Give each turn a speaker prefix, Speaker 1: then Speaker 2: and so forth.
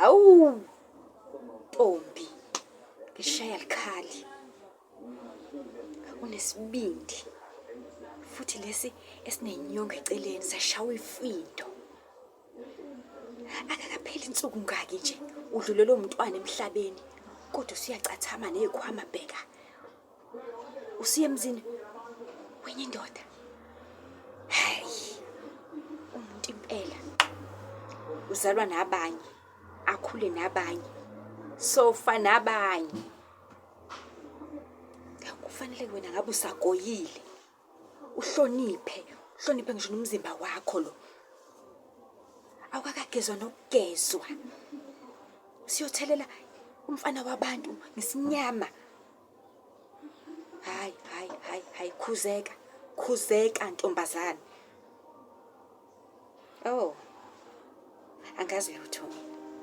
Speaker 1: Hawu, Ntombi, ngishaya likhali. Unesibindi. Futhi lesi esinenyongo eceleni sashawa ifindo. Akakapheli insuku ngaki nje udlulelwe umntwana emhlabeni. Kodwa usuyacathama nezikhwama bheka. Usiye emzini wenye indoda. Hayi. Umuntu impela. Uzalwa nabanye, akhule nabanye, sofa nabanye. Kufanele wena ngabe usagoyile. Uhloniphe ngisho nomzimba wakho lo. Awukakagezwa nokugezwa. Usiyothelela umfana wabantu ngesinyama. Hayi, khuzeka ntombazane. Oh. Angazi lutho.